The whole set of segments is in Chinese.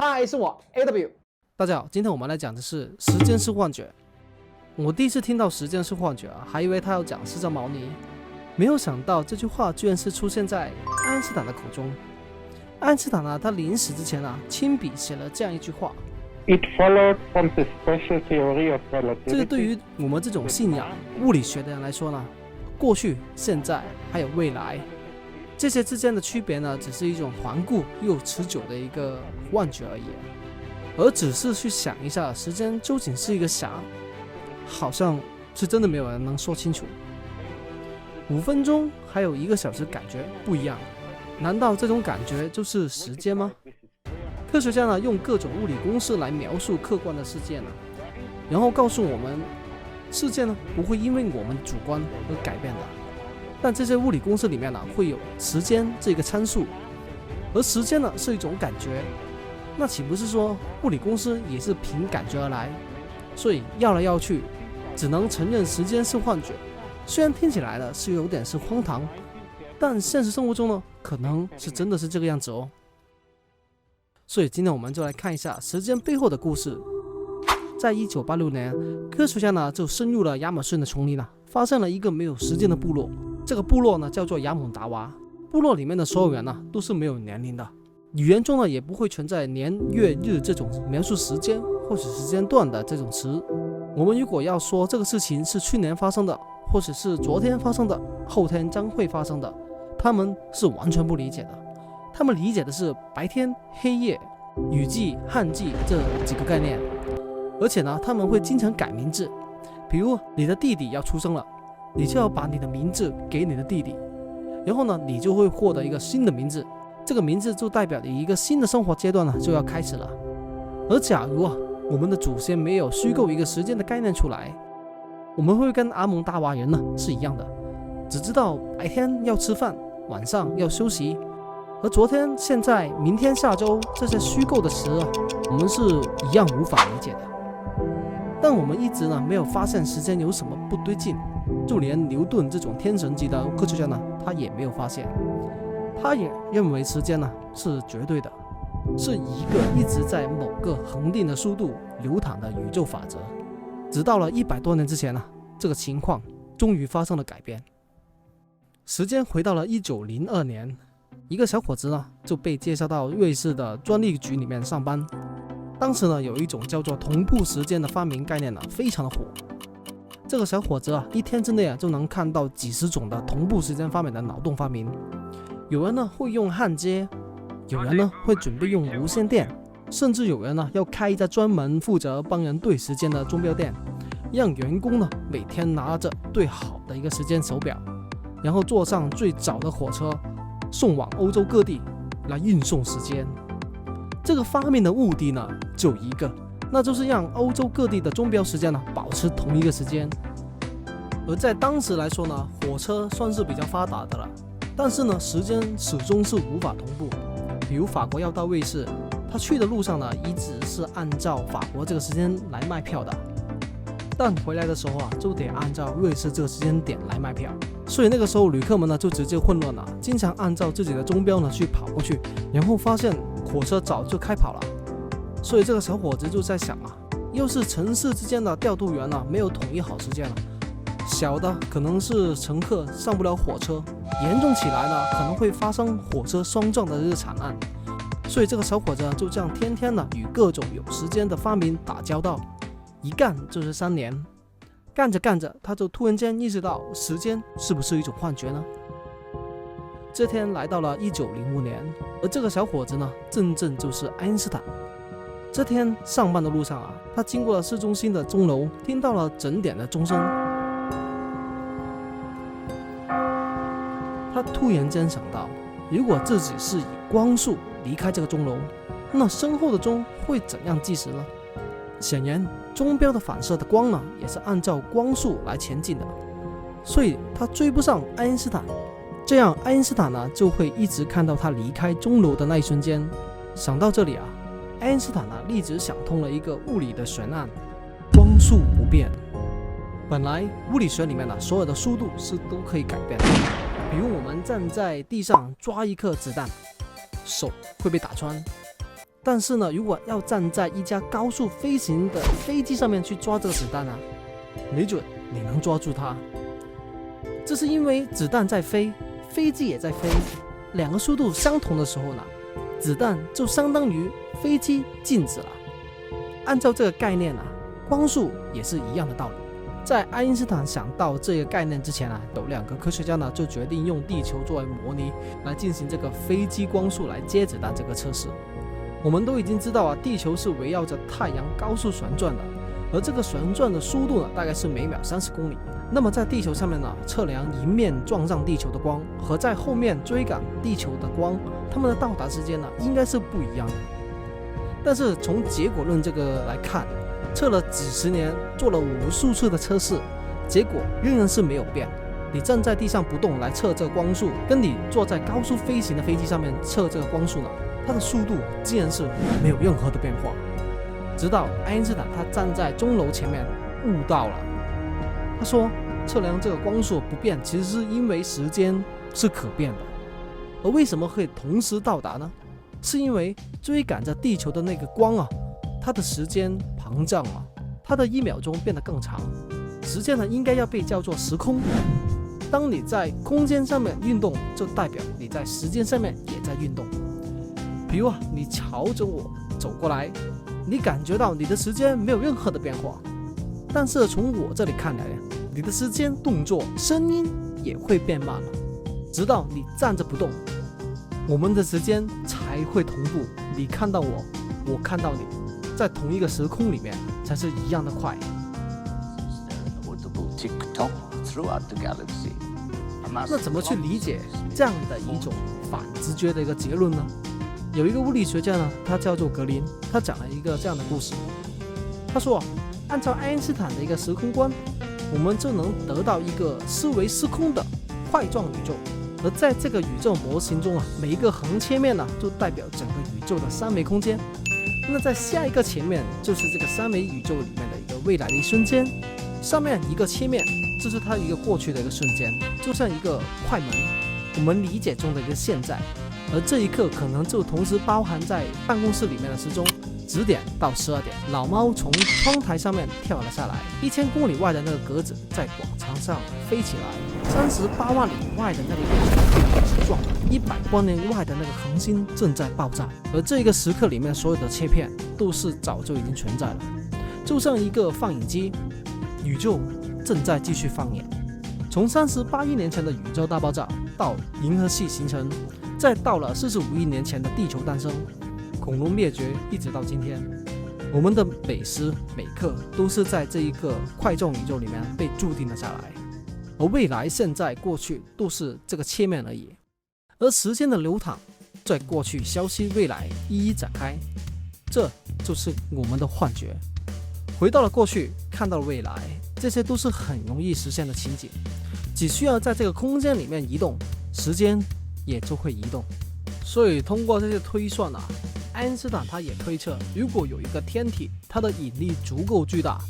嗨，是我 AW。大家好，今天我们来讲的是时间是幻觉。我第一次听到时间是幻觉还以为他要讲释迦牟尼，没有想到这句话居然是出现在爱因斯坦的口中。爱因斯坦他临死之前亲笔写了这样一句话。It followed from the special theory of relativity. 这个对于我们这种信仰物理学的人来说呢，过去、现在还有未来，这些之间的区别呢，只是一种顽固又持久的一个幻觉而已。而只是去想一下，时间究竟是一个啥，好像是真的没有人能说清楚。5分钟还有1个小时感觉不一样，难道这种感觉就是时间吗？科学家呢用各种物理公式来描述客观的世界呢，然后告诉我们，世界呢不会因为我们主观而改变的。但这些物理公式里面呢会有时间这个参数，而时间呢是一种感觉，那岂不是说物理公式也是凭感觉而来？所以要来要去，只能承认时间是幻觉。虽然听起来呢是有点是荒唐，但现实生活中呢可能是真的是这个样子哦。所以今天我们就来看一下时间背后的故事。在1986年，科学家呢就深入了亚马逊的丛林发现了一个没有时间的部落。这个部落呢叫做亚蒙达娃。部落里面的所有人都是没有年龄的，语言中呢也不会存在年月日这种描述时间或者时间段的这种词。我们如果要说这个事情是去年发生的，或者是昨天发生的，后天将会发生的，他们是完全不理解的。他们理解的是白天、黑夜、雨季、旱季这几个概念。而且呢他们会经常改名字，比如你的弟弟要出生了，你就要把你的名字给你的弟弟，然后呢你就会获得一个新的名字，这个名字就代表你一个新的生活阶段就要开始了。而假如我们的祖先没有虚构一个时间的概念出来，我们会跟阿蒙达娃人是一样的，只知道白天要吃饭，晚上要休息，而昨天、现在、明天、下周这些虚构的词我们是一样无法理解的。但我们一直没有发现时间有什么不对劲，就连牛顿这种天神级的科学家他也没有发现。他也认为时间是绝对的，是一个一直在某个恒定的速度流淌的宇宙法则。直到了100多年之前这个情况终于发生了改变。时间回到了1902年，一个小伙子就被介绍到瑞士的专利局里面上班。当时有一种叫做同步时间的发明概念非常的火。这个小伙子一天之内就能看到几十种的同步时间发明的脑洞发明。有人会用焊接，有人会准备用无线电，甚至有人要开一家专门负责帮人对时间的钟表店，让员工每天拿着对好的一个时间手表，然后坐上最早的火车送往欧洲各地来运送时间。这个发明的目的就一个，那就是让欧洲各地的钟表时间保持同一个时间。而在当时来说火车算是比较发达的了，但是时间始终是无法同步。比如法国要到瑞士，他去的路上一直是按照法国这个时间来卖票的，但回来的时候就得按照瑞士这个时间点来卖票。所以那个时候旅客们就直接混乱了，经常按照自己的钟表去跑过去，然后发现火车早就开跑了。所以这个小伙子就在想要是城市之间的调度员没有统一好时间小的可能是乘客上不了火车，严重起来可能会发生火车双撞的这个惨案。所以这个小伙子就这样天天与各种有时间的发明打交道，一干就是3年。干着干着，他就突然间意识到时间是不是一种幻觉呢？这天来到了1905年，而这个小伙子正就是爱因斯坦。这天上班的路上他经过了市中心的钟楼，听到了整点的钟声。他突然间想到，如果自己是以光速离开这个钟楼，那身后的钟会怎样计时呢？显然钟表的反射的光也是按照光速来前进的，所以他追不上爱因斯坦。这样爱因斯坦就会一直看到他离开钟楼的那一瞬间。想到这里爱因斯坦立即想通了一个物理的悬案：光速不变。本来物理学里面所有的速度是都可以改变的，比如我们站在地上抓一颗子弹，手会被打穿，但是呢，如果要站在一架高速飞行的飞机上面去抓这个子弹啊，没准你能抓住它。这是因为子弹在飞，飞机也在飞，两个速度相同的时候呢，子弹就相当于飞机静止了。按照这个概念啊，光速也是一样的道理。在爱因斯坦想到这个概念之前啊，有2个科学家呢就决定用地球作为模拟来进行这个飞机光速来接子弹这个测试。我们都已经知道啊，地球是围绕着太阳高速旋转的，而这个旋转的速度呢，大概是每秒30公里。那么在地球上面呢，测量迎面撞上地球的光和在后面追赶地球的光，它们的到达时间呢，应该是不一样的。但是从结果论这个来看，测了几十年，做了无数次的测试，结果仍然是没有变。你站在地上不动来测这个光速，跟你坐在高速飞行的飞机上面测这个光速呢，它的速度竟然是没有任何的变化。直到爱因斯坦他站在钟楼前面悟到了，他说测量这个光速不变，其实是因为时间是可变的。而为什么会同时到达呢？是因为追赶着地球的那个光啊，它的时间膨胀了，它的1秒钟变得更长。时间呢，应该要被叫做时空。当你在空间上面运动，就代表你在时间上面也在运动。比如啊，你朝着我走过来，你感觉到你的时间没有任何的变化，但是从我这里看来，你的时间、动作、声音也会变慢了，直到你站着不动，我们的时间才会同步。你看到我，我看到你，在同一个时空里面才是一样的快。那怎么去理解这样的一种反直觉的一个结论呢？有一个物理学家呢，他叫做格林，他讲了一个这样的故事。他说，按照爱因斯坦的一个时空观，我们就能得到一个思维失控的块状宇宙。而在这个宇宙模型中啊，每一个横切面呢，就代表整个宇宙的3维空间。那在下一个切面就是这个3维宇宙里面的一个未来的一瞬间，上面一个切面，这是它一个过去的一个瞬间，就像一个快门，我们理解中的一个现在。而这一刻可能就同时包含在办公室里面的时钟，10点到12点，老猫从窗台上面跳了下来，1000公里外的那个鸽子在广场上飞起来，38万里外的那个月球被撞了，100光年外的那个恒星正在爆炸。而这一个时刻里面所有的切片都是早就已经存在了，就像一个放映机，宇宙正在继续放映。从38亿年前的宇宙大爆炸到银河系形成，再到了45亿年前的地球诞生，恐龙灭绝，一直到今天，我们的每时每刻都是在这一个块状宇宙里面被注定了下来。而未来、现在、过去都是这个切面而已。而时间的流淌，在过去消息未来一一展开，这就是我们的幻觉。回到了过去，看到了未来，这些都是很容易实现的情景，只需要在这个空间里面移动，时间也就会移动。所以通过这些推算啊，爱因斯坦他也推测，如果有一个天体，它的引力足够巨大，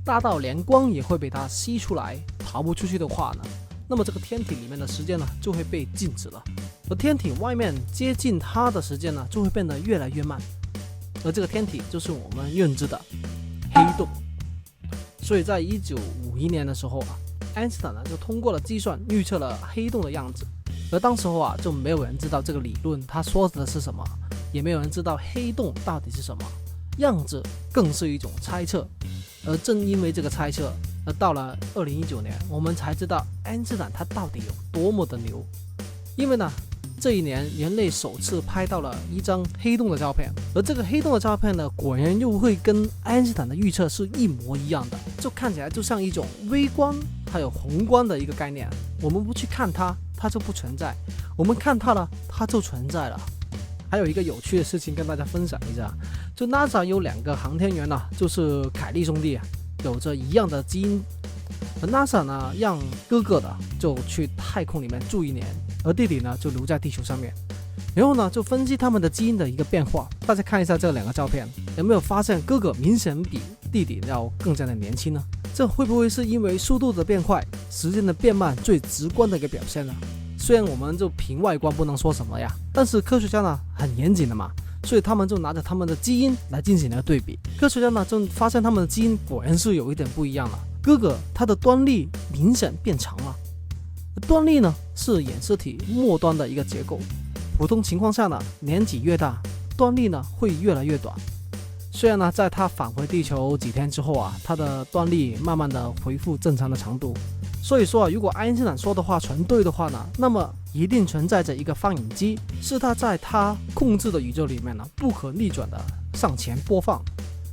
大到连光也会被它吸出来，逃不出去的话呢，那么这个天体里面的时间呢就会被静止了，而天体外面接近它的时间呢就会变得越来越慢，而这个天体就是我们认知的黑洞。所以在1951年的时候啊，爱因斯坦呢就通过了计算预测了黑洞的样子。而当时候啊，就没有人知道这个理论他说的是什么，也没有人知道黑洞到底是什么，样子更是一种猜测。而正因为这个猜测，而到了2019年，我们才知道爱因斯坦他到底有多么的牛。因为呢，这一年人类首次拍到了一张黑洞的照片，而这个黑洞的照片呢，果然又会跟爱因斯坦的预测是一模一样的，就看起来就像一种微观还有宏观的一个概念。我们不去看它，它就不存在；我们看它了，它就存在了。还有一个有趣的事情跟大家分享一下，就 NASA 有2个航天员啊，就是凯利兄弟啊，有着一样的基因。而 NASA 呢，让哥哥的就去太空里面住1年，而弟弟呢就留在地球上面。然后呢，就分析他们的基因的一个变化。大家看一下这2个照片，有没有发现哥哥明显比弟弟要更加的年轻呢？这会不会是因为速度的变快，时间的变慢最直观的一个表现呢？虽然我们就凭外观不能说什么呀，但是科学家呢很严谨的嘛，所以他们就拿着他们的基因来进行了对比。科学家呢就发现他们的基因果然是有一点不一样了。哥哥他的端粒明显变长了，端粒呢是染色体末端的一个结构，普通情况下呢，年纪越大，端粒呢会越来越短。虽然呢，在他返回地球几天之后啊，他的端粒慢慢的恢复正常的长度。所以说啊，如果爱因斯坦说的话全对的话呢，那么一定存在着一个放映机，是他在他控制的宇宙里面呢不可逆转的向前播放。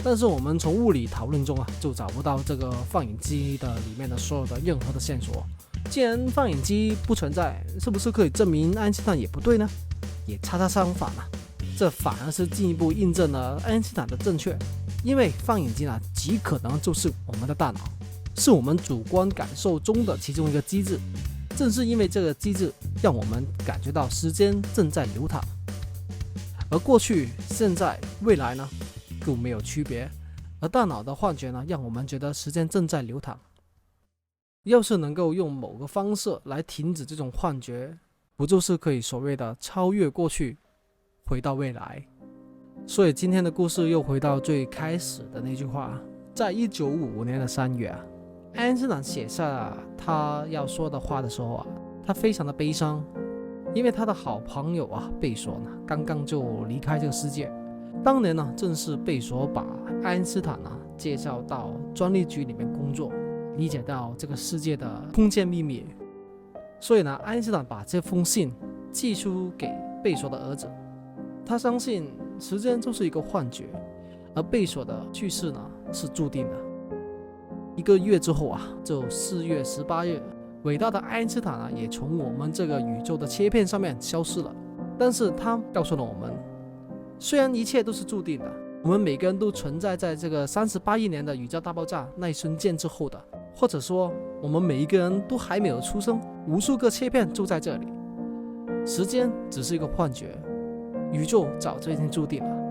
但是我们从物理讨论中啊，就找不到这个放映机的里面的所有的任何的线索。既然放映机不存在，是不是可以证明爱因斯坦也不对呢？也恰恰相反啊，这反而是进一步印证了爱因斯坦的正确。因为放映机呢，极可能就是我们的大脑，是我们主观感受中的其中一个机制。正是因为这个机制，让我们感觉到时间正在流淌。而过去、现在、未来呢，就没有区别。而大脑的幻觉呢，让我们觉得时间正在流淌。要是能够用某个方式来停止这种幻觉，不就是可以所谓的超越过去，回到未来？所以今天的故事又回到最开始的那句话，在1955年的3月啊，爱因斯坦写下他要说的话的时候啊，他非常的悲伤，因为他的好朋友啊贝索呢刚刚就离开这个世界。当年呢，正是贝索把爱因斯坦呢介绍到专利局里面工作，理解到这个世界的空间秘密。所以呢，爱因斯坦把这封信寄出给贝索的儿子。他相信时间就是一个幻觉，而贝索的去世呢是注定的。1个月之后啊，就4月18日，伟大的爱因斯坦呢也从我们这个宇宙的切片上面消失了。但是他告诉了我们，虽然一切都是注定的，我们每个人都存在在这个38亿年的宇宙大爆炸那一瞬间之后的，或者说我们每一个人都还没有出生，无数个切片就在这里。时间只是一个幻觉，宇宙早就已经注定了。